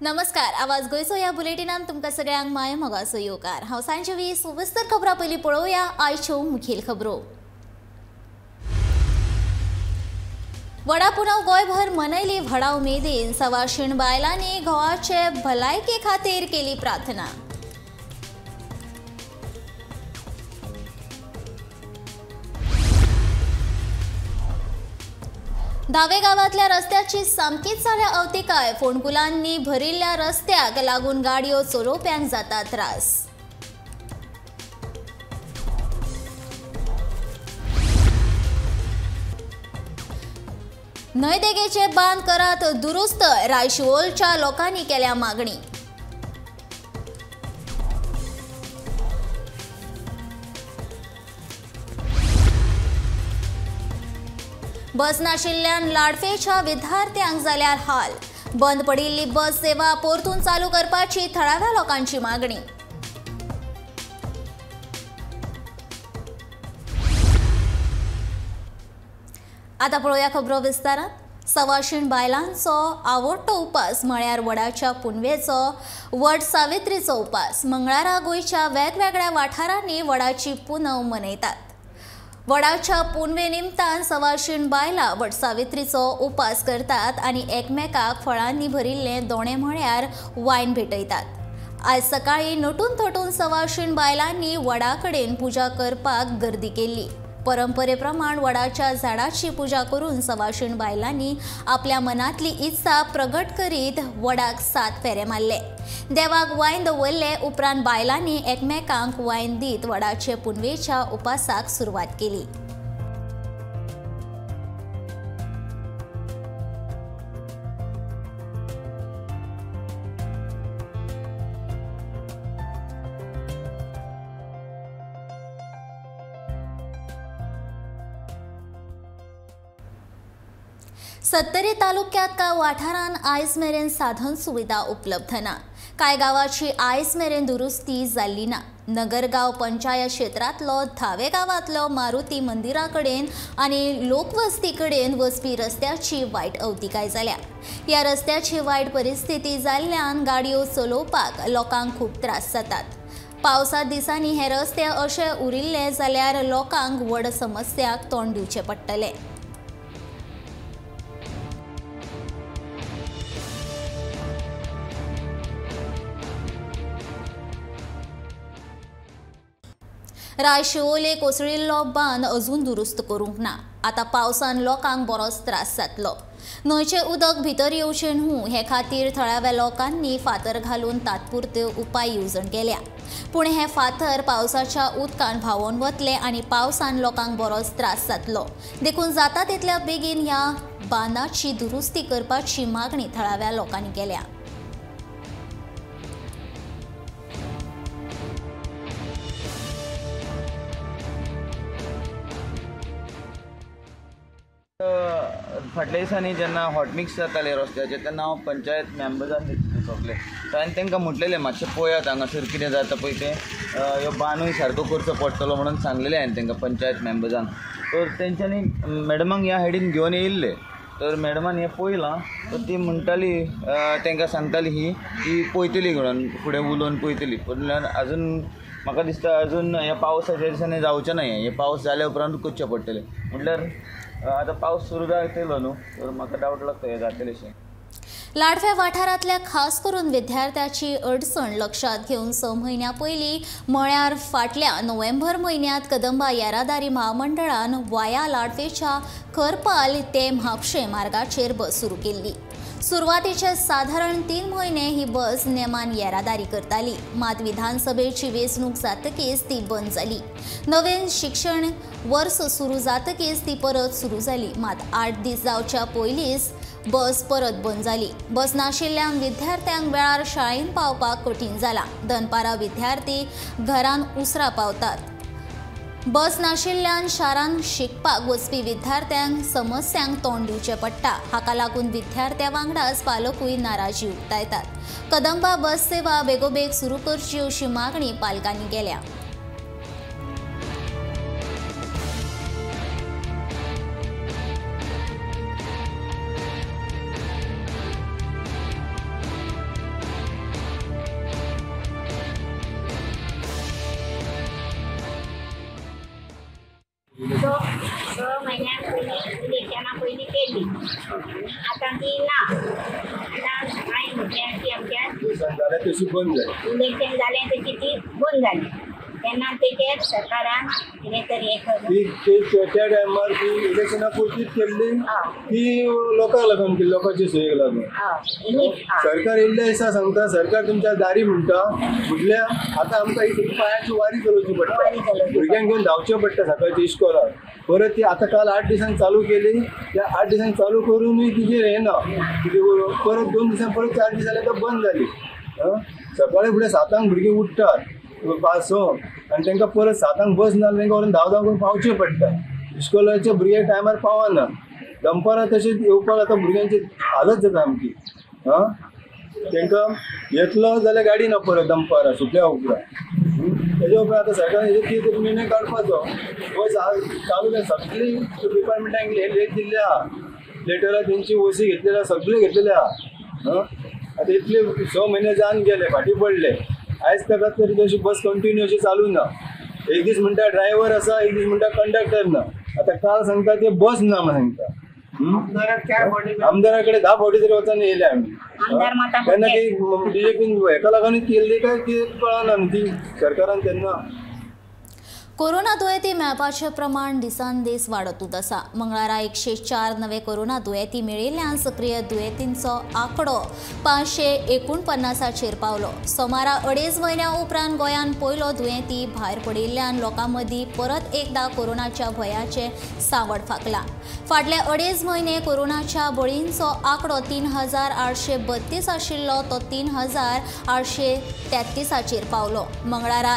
नमस्कार. आवाज गोयचो ह्या बुलेटिनान तुमकां सगळ्यांक माय मोगाचो येवकार. हांव सांजे 20 सविस्तर खबरां पयलीं पळोवया आयच्यो मुखेल खबरो. वडा पुनव गोंयभर मनयली व्हडा उमेदीन. सवाशीण बायलांनी घोवाचे भलायके खातीर केली प्रार्थना. धावे गावातल्या रस्त्याची सामकीच जाल्या अवतिकाय. फोंडकुलांनी भरिल्ल्या रस्त्याक लागून गाडयो चलोवप्यांक जाता त्रास. न्हंय देगेचे बांद करात दुरुस्त. रायशिवोलच्या लोकांनी केल्या मागणी. बस नाशिल्ल्यान लाडफेच्या विद्यार्थ्यांक जाल्यार हाल. बंद पडिल्ली बस सेवा परतून चालू करपाची थळाव्या लोकांची मागणी. आता पळोवया खबरो विस्तारात. सवाशीण बायलांचो आवडटो उपास म्हळ्यार वडाच्या पुनवेचो वड सावित्रीचो उपास. मंगळारा गोंयच्या वेगवेगळ्या वाठारांनी वडाची पुनव मनयतात. वडाच्या पुनवे निमतान सवाशीण बायलां वड सावित्रीचो उपास करतात आनी एकमेकाक फळांनी भरिल्लें दोणे म्हळ्यार वायन भेटयतात. आयज सकाळी नटून थटून सवाशीण बायलांनी वडा कडेन पुजा करपाक गर्दी केल्ली. परंपरे प्रमाण वडाच्या झाडाची पुजा करून सवाशीण बायलांनी आपल्या मनांतली इत्सा प्रगट करीत वडाक 7 फेरे मारले. देवाक वायन दवरले उपरांत बायलांनी एकमेकांक वायन दीत वडाचे पुनवेच्या उपासाक सुरवात केली. सत्तरी तालुक्यात कांय वाठारांत आयज मेरेन साधन सुविधा उपलब्ध ना. कांय गांवांची आयज मेरेन दुरुस्ती जाल्ली ना. नगरगांव पंचायत क्षेत्रांतलो धावे गांवांतलो मारुती मंदिरा कडेन आनी लोकवस्ती कडेन वचपी रस्त्याची वायट अवतिकाय जाल्या. ह्या रस्त्याची वायट परिस्थिती जाल्ल्यान गाडयो चलोवपाक लोकांक खूब त्रास जातात. पावसा दिसांनी हे रस्ते अशे उरिल्ले जाल्यार लोकांक व्हड समस्याक तोंड दिवचें पडटलें. रायशिवोले कोसळिल्लो बांद अजून दुरुस्त करूंक ना. आतां पावसान लोकांक बरोच त्रास जातलो. न्हंयचें उदक भितर येवचें न्हू हे खातीर थळाव्या लोकांनी फातर घालून तात्पुरत्यो उपाय येवजण केल्या. पूण हे फातर पावसाच्या उदकान व्हांवून वतले आनी पावसान लोकांक बरोच त्रास जातलो. देखून जाता तितल्या बेगीन ह्या बांदाची दुरुस्ती करपाची मागणी थळाव्या लोकांनी केल्या. फाटल्या दिसांनी जेन्ना हॉटमिक्स जाताले रस्त्याचे तेन्ना हांव पंचायत मेंबर्सान सगळे हांवें तांकां म्हटलेलें मातशें पळयात हांगासर कितें जाता पळय तें ह्यो बांदूय सारको करचो पडटलो म्हणून सांगलेलें हांवें तांकां पंचायत मेंबर्सान. तर तेंच्यांनी मॅडमांक ह्या सायडीन घेवन येयल्ले. तर मॅडमान हें पळयलां तर ती म्हणटाली तांकां सांगताली ही पळयतली म्हणून फुडें उलोवन पळयतली. पूण आजून म्हाका दिसता आजून ह्या पावसाच्या दिसांनी जावचें ना. हे पावस जाल्या उपरांत करचें पडटलें. म्हटल्यार आतां पावस सुरू जातलो न्हू तर म्हाका डावट लागता हें जातलेशें. लाडव्या वाठारांतल्या खास करून विद्यार्थ्याची अडचण लक्षात घेवन 6 म्हयन्यां पयलीं म्हळ्यार फाटल्या नोव्हेंबर म्हयन्यांत कदंबा येरादारी महामंडळान वाया लाडवेच्या करपाल ते म्हापशें मार्गाचेर बस सुरू केल्ली. सुरवातीचे साधारण 3 म्हयने ही बस नेमान येरादारी करताली. मात विधानसभेची वेंचणूक जातकीच ती बंद जाली. नवें शिक्षण वर्स सुरू जातकीच ती परत सुरू जाली. मात 8 दीस जावच्या पयलींच बस परत बंद जाली. बस नाशिल्ल्यान विद्यार्थ्यांक वेळार शाळेंत पावपाक कठीण जालां. दनपारां विद्यार्थी घरान उसरा पावतात. बस नाशिल्ल्यान शारांत शिकपाक वचपी विद्यार्थ्यांक समस्यांक तोंड दिवचें पडटा. हाका लागून विद्यार्थ्यां वांगडाच पालकूय नाराजी उक्तायतात. कदंबा बस सेवा बेगोबेग सुरू करची अशी मागणी पालकांनी केल्या. स महिन्यां पयलीं इलेक्शना पयलीं केल्ली आतां ती ना हांवें म्हटलें की आमच्या जाल्यार तशी बंद जाली. इलेक्शन जालें तशी ती बंद जाली तेन्ना तेचेर सरकारान कितें तरी हें करून त्या टायमार ती इलेक्शना पुरतीच केल्ली ती लोकांक लागून केली, लोकांची सोयेक लागून. सरकार येयल्ल्या दिसा सांगता सरकार तुमच्या दारी म्हणटा म्हटल्या आतां आमकां ही पांयाची वारी चलोवची पडटा, भुरग्यांक घेवन धांवचें पडटा सकाळची इस्कॉलाक. परत ती आतां काल 8 दिसांक चालू केली, त्या 8 दिसांक चालू करूनय तिजेर हें ना, परत 2 दिसांक परत 4 दीस जाले तो बंद जाली. सकाळी फुडें 7 भुरगीं उठतात 5 आनी तांकां परत 7 बस ना तांकां व्हरून धांव करून पावचें पडटा. इस्कॉलाचे भुरगे टायमार पावना, दनपारां तशेंच येवपाक आतां भुरग्यांची हालत जाता आमची. तांकां येतलो जाल्यार गाडी ना परत दनपारां सुटल्या उपरांत. तेज्या उपरांत आतां सरकारान हेजेर कितें तरी निर्णय काडपाचो. बस चालू जाय सगळी डिपार्टमेंटांक लेट दिल्ले आहा, लेटरां तेंची ओसी घेतलेली आहा, सगळे घेतलेले आहा. आतां इतले 6 म्हयने जावन गेले, फाटीं पडले. आयज ताका तरी तशी बस कंटिन्यू अशी चालू ना. एक दीस म्हणटा ड्रायव्हर आसा, एक दीस म्हणटा कंडक्टर ना. आतां काल सांगता ते बस ना म्हणून सांगता. आमदारा कडेन 10 फावटी तरी वचून येयले आमी. तेन्ना ती बीजेपीन हेका लागून केल्ली काय कितें कळना ती सरकारान तेन्ना. कोरोना दुयेंती मेळपाचें प्रमाण दिसान दीस वाडतूच आसा. मंगळारा 104 नवे कोरोना दुयेंती मेळिल्ल्यान सक्रिय दुयेंतींचो आंकडो 549चेर पावलो. सोमारा 2.5 म्हयन्या उपरांत गोंयान पयलो दुयेंती भायर पडिल्ल्यान लोकां मदीं परत एकदा कोरोनाच्या भयाचें सावट फाकलां. फाटले 2.5 म्हयने कोरोनाच्या बळींचो आंकडो 3832 आशिल्लो तो 3833चेर पावलो. मंगळारा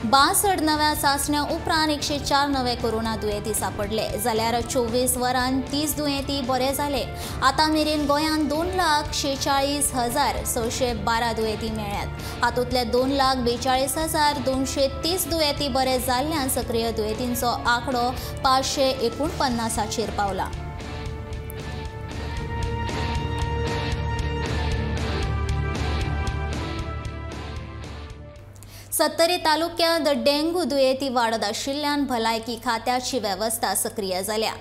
1262 नव्या चांचण्या उपरांत 104 नवे कोरोना दुयेंती सांपडले, जाल्यार 24 वरांत 30 दुयेंती बरे जाले. आतां मेरेन गोंयांत 2,46,612 दुयेंती मेळ्ळ्यात. हातूंतले 2,42,230 दुयेंती बरे जाल्ल्यान सक्रिय दुयेंतींचो आंकडो 549चेर पावला. सत्तरी तालुक्यांत डेंग्यू दुयेंती वाडत आशिल्ल्यान भलायकी खात्याची वेवस्था सक्रिय जाल्या.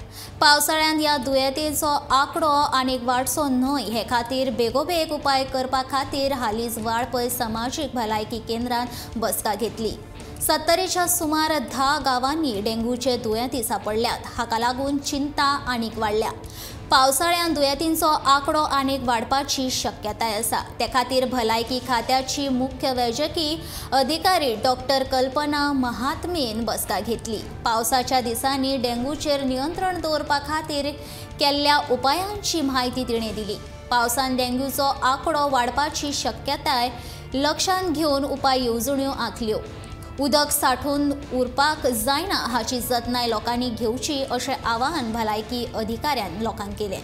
पावसाळ्यांत ह्या दुयेंतींचो आंकडो आनीक वाडचो न्हय हे खातीर बेगोबेग उपाय करपा खातीर हालींच वाळपय समाजीक भलायकी केंद्रांत बसका घेतली. सत्तरीच्या सुमार 10 गांवांनी डेंग्यूचे दुयेंती सांपडल्यात. हाका लागून चिंता आनीक वाडल्या. पावसाळ्यांत दुयेंतींचो आंकडो आनीक वाडपाची शक्यताय आसा. ते खातीर भलायकी खात्याची मुख्य वैजकी अधिकारी डॉक्टर कल्पना महात्मेन बसका घेतली. पावसाच्या दिसांनी डेंग्यूचेर नियंत्रण दवरपा खातीर केल्ल्या उपायांची म्हायती तिणें दिली. पावसान डेंग्यूचो आंकडो वाडपाची शक्यताय लक्षांत घेवन उपाय येवजण्यो आंखल्यो. उदक सांठून उरपाक जायना हाची जतनाय लोकांनी घेवची अशें आवाहन भलायकी अधिकाऱ्यान लोकांक केलें.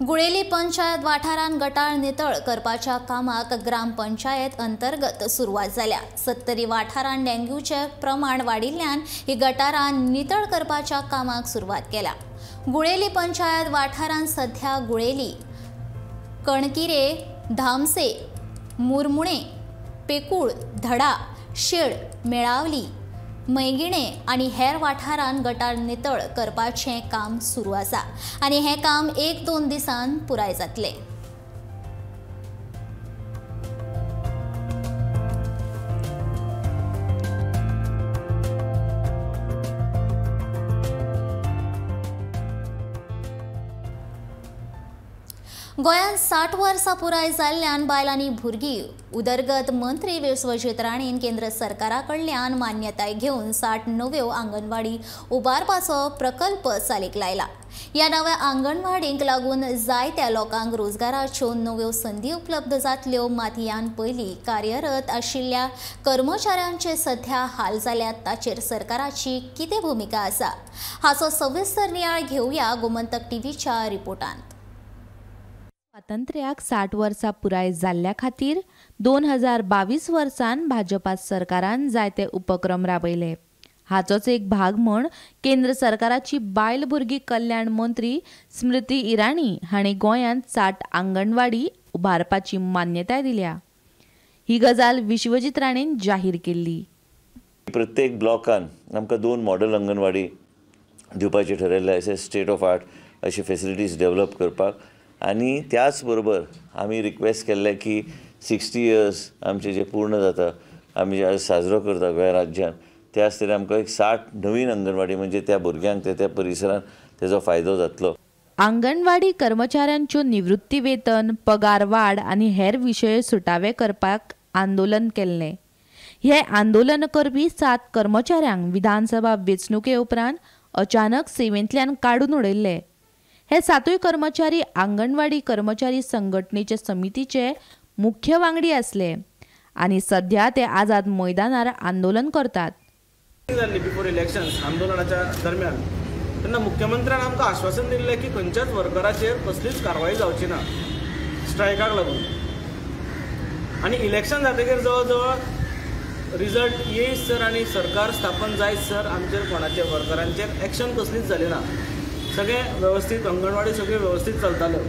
गुळेली पंचायत वाठारांत गटार नितळ करपाच्या कामाक ग्रामपंचायत अंतर्गत सुरवात जाल्या. सत्तरी वाठारांत डेंग्यूचे प्रमाण वाडिल्ल्यान ही गटारां नितळ करपाच्या कामाक सुरवात केल्या. गुळेली पंचायत वाठारांत सध्या गुळेली, कणकिरे, धामसे, मुरमुणे, पेकूळ, धडा, शेळ, मेळावली, मैगिणे आनी हेर वाठारांत गटार नितळ करपाचें काम सुरू आसा आनी हें काम 1-2 दिसांत पुराय जातलें. गोंयांत 60 वर्सां पुराय जाल्ल्यान बायलांनी भुरगीं उदरगत मंत्री विश्वजीत राणेन केंद्र सरकारा कडल्यान मान्यताय घेवन 60 नव्यो आंगणवाडी उबारपाचो प्रकल्प चालीक लायला. ह्या नव्या आंगणवाडींक लागून जायत्या लोकांक रोजगाराच्यो नव्यो संदी उपलब्ध जातल्यो. मात ह्यान पयलीं कार्यरत आशिल्ल्या कर्मचाऱ्यांचे सध्या हाल जाल्यात ताचेर सरकाराची कितें भुमिका आसा हाचो सविस्तर नियाळ घेवया गोमंतक टीव्हीच्या रिपोर्टांत. स्वातंत्र्याक 60 वर्सां पुराय जाल्ल्या खातीर 2022 वर्सान भाजपा सरकारान जायते उपक्रम राबयले. हाचोच एक भाग म्हण केंद्र सरकाराची बायल भुरगी कल्याण मंत्री स्मृती इराणी हांणी गोंयांत 60 आंगणवाडी उबारपाची मान्यताय दिल्या. ही गजाल विश्वजीत राणेन जाहीर केल्ली. प्रत्येक ब्लॉकान आमकां 2 मॉडल अंगणवाडी दिवपाचे ठरयल्ले अशें स्टेट ऑफ आर्ट अशी फेसिलिटीज डेवलप करपाक. आनी त्याच बरोबर आमी रिक्वेस्ट केल्ले की 60 इयर्स आमचे जे पूर्ण जाता आमी जे साजरो करता गोंय राज्यात त्या आसतना आमकां एक 60 नवीन अंगणवाडी म्हणजे त्या भुरग्यांक त्या परिसरात तेजो फायदो जातलो. आंगणवाडी कर्मचाऱ्यांच्यो निवृत्ती वेतन, पगार वाड आनी हेर विशय सुटावे करपाक आंदोलन केल्लें. हे आंदोलन करपी 7 कर्मचाऱ्यांक विधानसभा वेंचणुके उपरांत अचानक सेवेंतल्यान काडून उडयल्ले. हे 7 कर्मचारी आंगणवाडी कर्मचारी संघटनेचे समितीचे मुख्य वांगडी आसले आनी सध्या ते आझाद मैदानार आंदोलन करतात. बिफोर इलेक्शन्स आंदोलनाच्या दरम्यान तेन्ना मुख्यमंत्र्यान आमकां आश्वासन दिल्लें की खंयच्याच वर्कराचेर कसलीच कारवाई जावची ना स्ट्रायकाक लागून. आनी इलेक्शन जातकीर जवळ जवळ रिजल्ट येयसर आनी सरकार स्थापन जायसर आमचेर कोणाचे वर्करांचेर एक्शन कसलीच जाली ना. सगळें वेवस्थीत अंगणवाडी सगळ्यो वेवस्थीत चलताल्यो.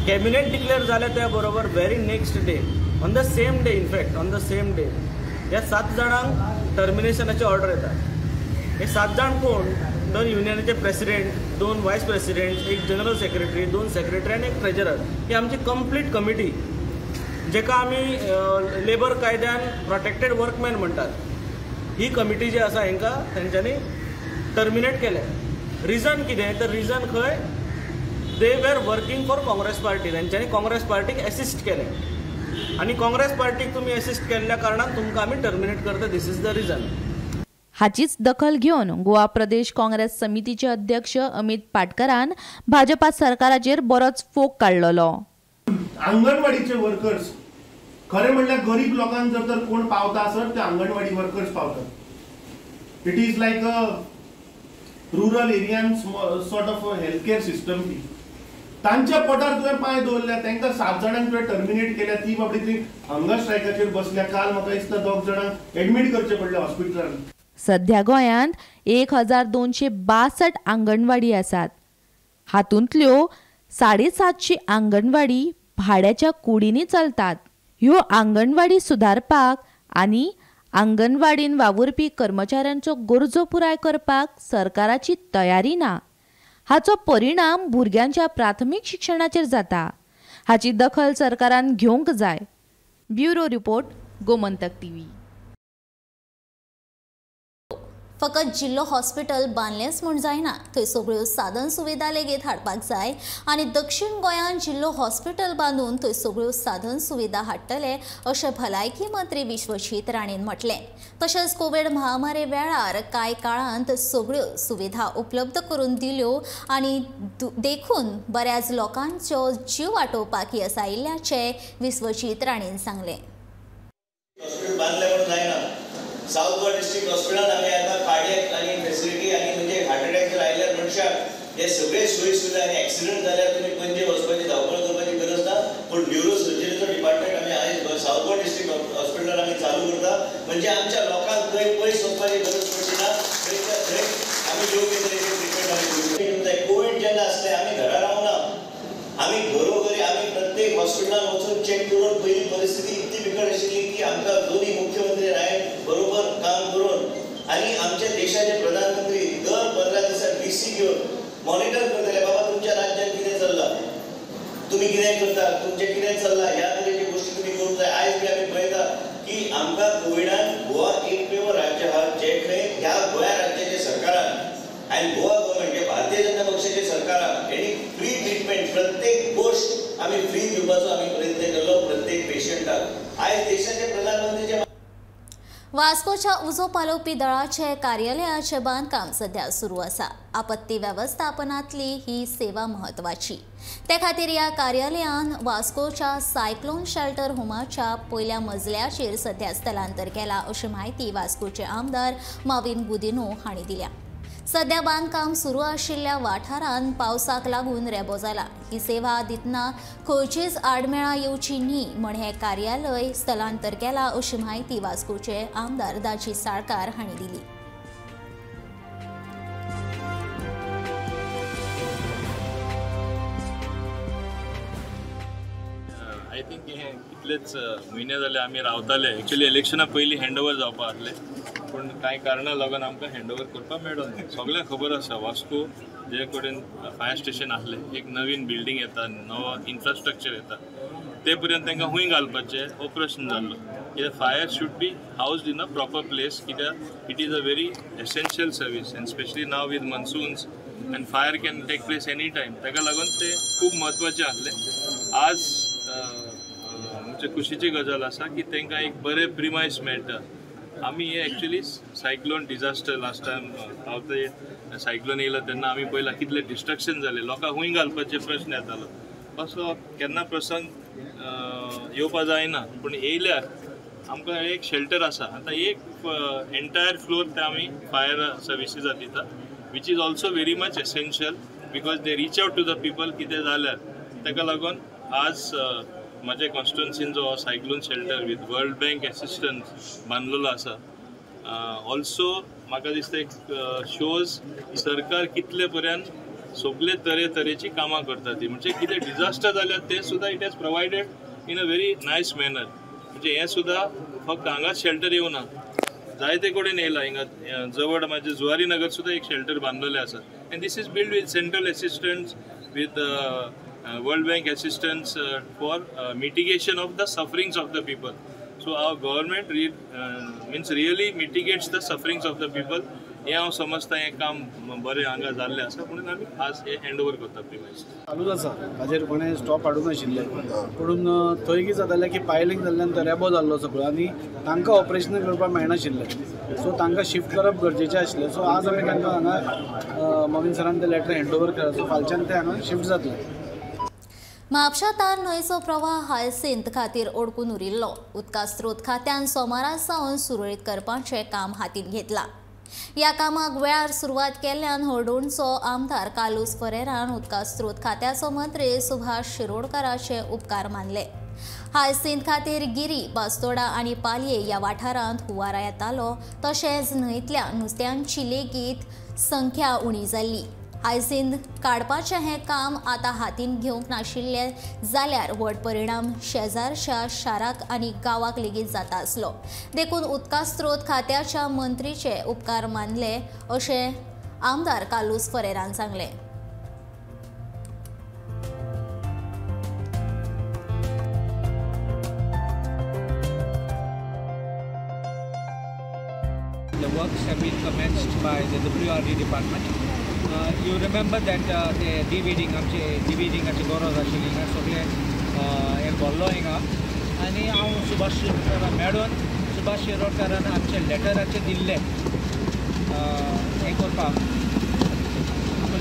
कॅबिनेट डिक्लेअर जालें त्या बरोबर very next day on the same day in fact on the same day ह्या 7 जाणांक टर्मिनेशनाची ऑर्डर येता. हे 7 जाण कोण? 2 युनियनाचे प्रेसिडेंट, 2 वायस प्रेसिडेंट, 1 जनरल सेक्रेटरी, 2 सेक्रेटरी आनी 1 ट्रेजरर. ही आमची कंप्लीट कमिटी जेका आमी लेबर कायद्यान प्रोटेक्टेड वर्कमॅन म्हणटात. ही कमिटी जी आसा हांकां तेंच्यांनी टर्मिनेट केले. रिजन कितें? तर रिजन खंय? They were working for Congress party. तेंच्यांनी काँग्रेस पार्टीक एसिस्ट केलें आनी काँग्रेस पार्टीक तुमी एसिस्ट केल्ल्या कारणान तुमकां आमी टर्मिनेट करता. This is the reason. हाचीच दखल घेवन गोवा प्रदेश काँग्रेस समितीचे अध्यक्ष अमित पाटकरान भाजपा सरकाराचेर बरोच फोग काडलेलो. अंगणवाडीचे वर्कर्स खरें म्हणल्यार गरीब लोकांक जर तर कोण पावता आसत ते अंगणवाडी वर्कर्स पावतात. It is like a rural एरियान sort of health care system. ती तांच्या पोटार तुवें पांय दवरल्या, तांकां 7 जाणांक तुवें टर्मिनेट केल्या. ती बाबडी ती हंगर स्ट्रायकाचेर बसल्या. काल म्हाका दिसता 2 जाणांक एडमीट करचे पडले हॉस्पिटलांत. सध्या गोंयांत 1262 आंगणवाडी आसात. हातूंतल्यो 750 आंगणवाडी भाड्याच्या कुडींनी चलतात. ह्यो आंगणवाडी सुदारपाक आनी आंगणवाडीन वावुरपी कर्मचाऱ्यांच्यो गरजो पुराय करपाक सरकाराची तयारी ना. हाचो परिणाम भुरग्यांच्या प्राथमीक शिक्षणाचेर जाता. हाची दखल सरकारान घेवंक जाय. Bureau report, Gomantak TV. फकत जिल्लो हॉस्पिटल बांदलेंच म्हूण जायना, थंय सगळ्यो साधन सुविधा लेगीत हाडपाक जाय. आनी दक्षिण गोंयांत जिल्लो हॉस्पिटल बांदून थंय सगळ्यो साधन सुविधा हाडटले अशें भलायकी मंत्री विश्वजीत राणेन म्हटलें. तशेंच कोवीड महामारी वेळार कांय काळांत सगळ्यो सुविधा उपलब्ध करून दिल्यो आनी देखून बऱ्याच लोकांचो जीव वाटोवपाक येस आयिल्ल्याचें विश्वजीत राणेन सांगलें. साऊथ गोवा डिस्ट्रिक्ट हॉस्पिटलांत आमी आतां कार्डियक आनी फेसिलिटी आनी म्हणजे हार्ट अटॅक जर आयल्यार मनशाक हे सगळे सोयी सुविधा आनी एक्सिडेंट जाल्यार तुमी पणजे वचपाची धांवपळ करपाची गरज ना. पूण न्यूरो सर्जरीचो डिपार्टमेंट आमी आयज साऊथ गोवा डिस्ट्रिक्ट हॉस्पिटलांत आमी चालू करता. म्हणजे आमच्या लोकांक खंय पयस वचपाची गरज पडची ना. थंय आमी योग्य तरेचे ट्रिटमेंट आमी करूं. कोवीड जेन्ना आसलें आमी घरा रावना. आमी घरोघरी आमी प्रत्येक हॉस्पिटलांत वचून चॅक करून पयली परिस्थिती इतली बिकट आशिल्ली की आमकां दोन्ही मुख्यमंत्री आयन बरोबर काम करून आनी आमच्या देशाचे प्रधानमंत्री दर 15 दिसाक VC घेवन मॉनिटर करतले. बाबा तुमच्या राज्यात कितें चल्लां, तुमी कितें करता, तुमचें कितें चल्लां, ह्या तरेची गोश्टी तुमी करूंक जाय. आयज बी आमी पळयता की आमकां कोविडान गोवा एकमेव राज्य आहा जे खंय ह्या गोंया राज्याचे सरकारान आनी गोवा गव्हर्मेंट जे भारतीय जनता पक्षाचे सरकारान हेणी फ्री ट्रिटमेंट प्रत्येक गोष्ट आमी फ्री दिवपाचो आमी प्रयत्न केलो प्रत्येक पेशंटाक. आयज देशाचे प्रधानमंत्रीचे वास्कोच्या उजो पालोवपी दळाचे कार्यालयाचे बांदकाम सध्या सुरू आसा. आपत्ती वेवस्थापनांतली ही सेवा म्हत्वाची. ते खातीर ह्या कार्यालयान वास्कोच्या सायक्लोन शेल्टर होमाच्या पयल्या मजल्याचेर सध्या स्थलांतर केला अशी माहिती वास्कोचे आमदार माविन गुदिनो हांणी दिल्या. सध्या बांदकाम सुरू आशिल्ल्या वाठारांत पावसाक लागून रेबो जाला। ही सेवा दितना खंयचीच आडमेळा येवची न्ही म्हण हे कार्यालय स्थलांतर केला अशी माहिती वास्कोचे आमदार दाजी साळकार हांणी दिली। आय थिंक हे कितलेच म्हयने जाले आमी रावताले। एक्चुअली इलेक्शना पयलीं हँडओवर जावपा आसले, पूण कांय कारणां लागून आमकां हँडओवर करपाक मेळ्ळो ना। सगळ्यांक खबर आसा वास्को जे कडेन फायर स्टेशन आसलें, एक नवीन बिल्डींग येता, नवो इन्फ्रास्ट्रक्चर येता, ते पर्यंत तांकां खूंय घालपाचें ऑपरेशन जाल्लो। कित्याक fire should be housed in a proper place, कित्याक it is a very essential service and specially now with monsoons and fire can take place any time, ताका लागून ते खूब म्हत्वाचें आसलें। आज म्हणजे खुशीची गजाल आसा की तांकां एक बरें प्रिमायस मेळटा। आमी हे actually cyclone disaster last time हांव ते सायक्लोन येयलो तेन्ना आमी पळयलां कितले डिस्ट्रक्शन जाले, लोकांक खूंय घालपाचे प्रश्न येतालो। असो केन्ना प्रसंग येवपा जायना, पूण येयल्यार आमकां एक शेल्टर आसा। आतां एक एंटायर फ्लोर ते आमी फायर सर्विसीसाक दिता, which is also very much essential because they reach out to the people कितें जाल्यार। ताका लागून आज म्हजे कॉन्स्टिट्युएन्सीन जो cyclone shelter with World Bank assistance बांदलेलो आसा, ऑल्सो म्हाका दिसता एक शोज सरकार कितले पर्यंत सगळे तरेची कामां करता ती, म्हणजे कितें डिजास्टर जाल्यार ते सुद्दां it has provided in a very nice manner. म्हणजे हे सुद्दां फक्त हांगाच शेल्टर येवना, जायते कडेन येयला। हिंगा जवळ म्हाजे जुवारी नगर सुद्दां एक शेल्टर बांदलेलें आसा and this is build with central assistance with World Bank assistance for mitigation of the sufferings of the people. So our government means really mitigates the sufferings of the people. हे हांव समजता हें काम बरें हांगा जाल्लें आसा, म्हणून आमी आज हे हँडओवर करता प्रिमायस। चालूच आसा, ताजेर कोणें स्टॉप हाडूंक नाशिल्ले, पूण थंय कितें जातालें की पायलिंग जाल्ल्यान तो रेबो जाल्लो सगळो आनी तांकां ऑपरेशन करपाक मेळनाशिल्लें, सो तांकां शिफ्ट करप गरजेचें आशिल्लें। सो आज आमी तांकां हांगा मोमीन सरान तें लेटर हँडओवर केलां, सो फालच्यान ते हांगा शिफ्ट जातले। म्हापशातार न्हंयचो प्रवाह हायसिंथ खातीर अडकून उरिल्लो। उदका स्त्रोत खात्यान सोमारा सावन सुरळीत करपाचें काम हातीन घेतलां। ह्या कामाक वेळार सुरवात केल्ल्यान हळडोणचो आमदार कालूस परेरान उदका स्त्रोत खात्याचो मंत्री सुभाष शिरोडकाराचे उपकार मानले। हायसिंथ खातीर गिरी, बास्तोडा आनी पालये ह्या वाठारांत हुंवार येतालो, तशेंच न्हंयतल्या नुस्त्यांची लेगीत संख्या उणी जाल्ली। हायसिंथ काडपाचें हें काम आतां हातीन घेवंक नाशिल्लें जाल्यार व्हड परिणाम शेजारच्या शाराक आनी गांवाक लेगीत जाता आसलो। देखून उदका स्त्रोत खात्याच्या मंत्रीचे उपकार मानले अशें आमदार कालूस परेरान सांगलें। The works have been commenced by the WRD department. You remember that the डिविडिंगाची गरज आशिल्ली, सगळे हे भरलो हिंगा आनी हांव सुभाष शिरोडकाराक मेळून सुभाष शिरोडकारान आमचे लेटराचेर दिल्ले हें करपाक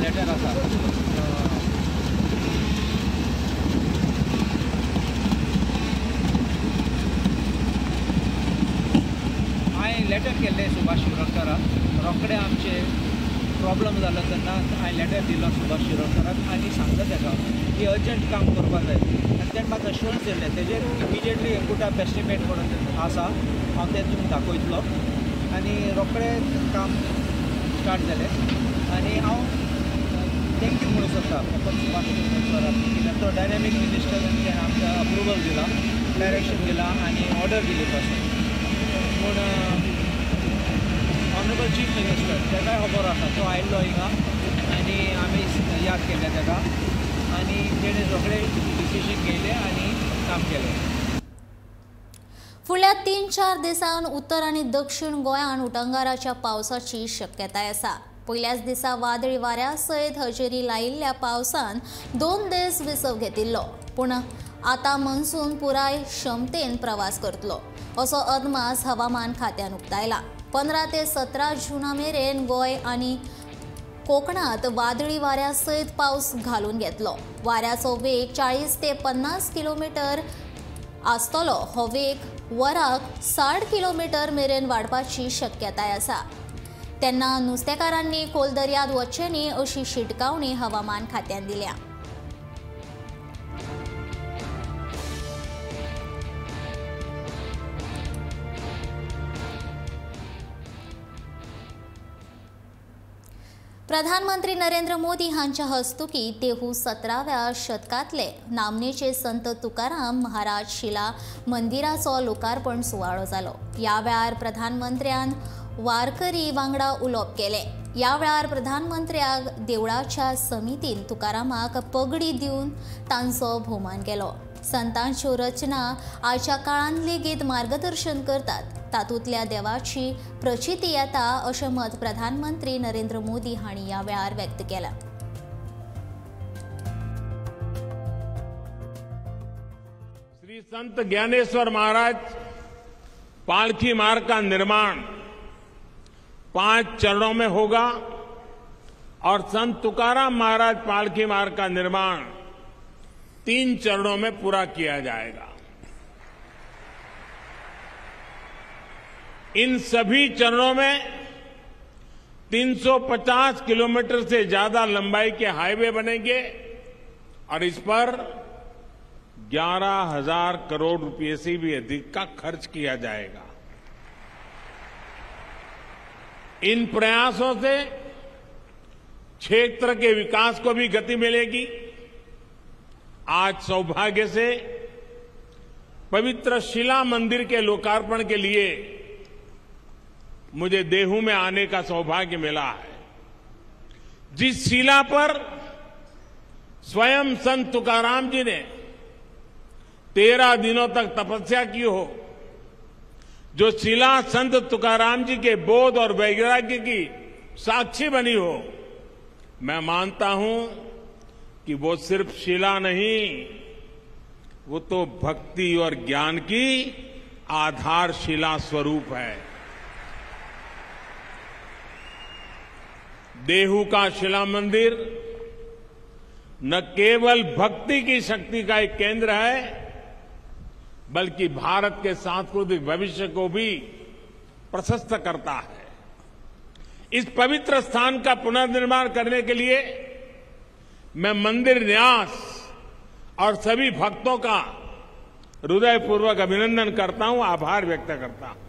लेटर आसा। हांवें लेटर केल्लें सुभाष शिरोडकाराक, रोखडे आमचे प्रॉब्लम जालो तेन्ना हांवें लेटर दिलो सुभाष शिरोडकाराक आनी सांगलें ताका की अर्जंट काम करपाक जाय, आनी तेणें म्हाका अश्युरन्स दिलें तेजेर इमिजिएटली एकूट एस्टिमेट म्हणून आसा, हांव तें तुमकां दाखयतलो आनी रोखडें काम स्टार्ट जालें। आनी हांव थँक्यू म्हणूंक सोदता फकत सुभाष शिरोडकाराक, कित्याक तो डायनॅमीक मिनिस्टर तेणें आमकां अप्रुवल दिला, डायरेक्शन दिलां आनी ऑर्डर दिली पासून। पूण ऑनरेबल चीफ मिनिस्टर ताकाय खबर आसा, तो आयिल्लो हिंगा आनी आमी याद केलें ताका आनी तेणें रोखडें डिसिजन घेयलें आनी काम केलें। फुडल्या 3-4 दिसान उत्तर आनी दक्षिण गोंयान उटंगाराच्या पावसाची शक्यताय आसा। पयल्याच दिसा वादळी वाऱ्या सयत हजेरी लायिल्ल्या पावसान 2 दीस विसव घेतिल्लो, पूण आतां मन्सून पुराय क्षमतेन प्रवास करतलो असो अदमास हवामान खात्यान उक्तायला। 15 ते 17 जूना मेरेन गोंय आनी कोकणात वादळी वाऱ्या सयत पावस घालून घेतलो। वाऱ्याचो वेग 40 ते 50 किलोमीटर आसतलो। हो वेग वराक 60 किलोमीटर मेरेन वाडपाची शक्यताय आसा। तेन्ना नुस्तेकारांनी खोल दर्यांत वचचे न्ही अशी शिटकावणी हवामान खात्यान दिल्या. प्रधानमंत्री नरेंद्र मोदी हांच्या हस्तुकी देहू 17व्या शतकातले नामनेचे संत तुकाराम महाराज शिला मंदिराचो लोकार्पण सुवाळो जालो. ह्या वेळार प्रधानमंत्र्यान वारकरी वांगडा उलोवप केले. ह्या वेळार प्रधानमंत्र्याक देवळाच्या समितीन तुकारामाक पगडी दिवन तांचो भोवमान केलो. संतांच्यो रचना आजच्या काळान लेगीत मार्गदर्शन करतात. तातूंतल्या देवाची प्रचिती येता अशें मत प्रधानमंत्री नरेंद्र मोदी हांणी ह्या वेळार व्यक्त केला. श्री संत ज्ञानेश्वर महाराज पालकी मार्ग का निर्माण 5 चरणों में होगा और संत तुकाराम महाराज पालकी मार्ग का निर्माण 3 चरणों में पूरा किया जाएगा. इन सभी चरणों में 350 किलोमीटर से ज्यादा लंबाई के हाईवे बनेंगे और इस पर 11,000 करोड़ रुपए से भी अधिक का खर्च किया जाएगा. इन प्रयासों से क्षेत्र के विकास को भी गति मिलेगी. आज सौभाग्य से पवित्र शिला मंदिर के लोकार्पण के लिए मुझे देहू में आने का सौभाग्य मिला है. जिस शिला पर स्वयं संत तुकाराम जी ने 13 दिनों तक तपस्या की हो, जो शिला संत तुकाराम जी के बोध और वैराग्य की साक्षी बनी हो, मैं मानता हूं कि वो सिर्फ शिला नहीं, वो तो भक्ति और ज्ञान की आधारशिला स्वरूप है. देहू का शिला मंदिर न केवल भक्ति की शक्ति का एक केंद्र है, बल्कि भारत के सांस्कृतिक भविष्य को भी प्रशस्त करता है. इस पवित्र स्थान का पुनर्निर्माण करने के लिए मैं मंदिर न्यास और सभी भक्तों का हृदयपूर्वक अभिनंदन करता हूं, आभार व्यक्त करता हूं.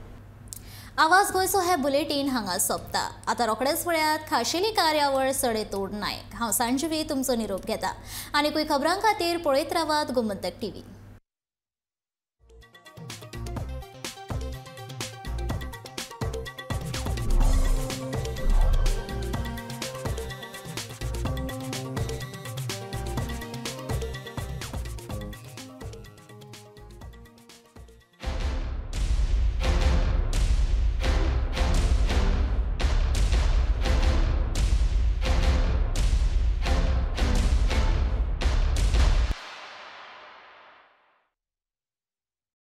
आवाज गोयचो हे बुलेटिन हांगा सोंपता. आतां रोखडेच पळयात खाशेली कार्यावळ सडेतोड नायक. हांव सांजवी तुमचो निरोप घेता. आनीकूय खबरां खातीर पळयत रावात गोमंतक टीव्ही.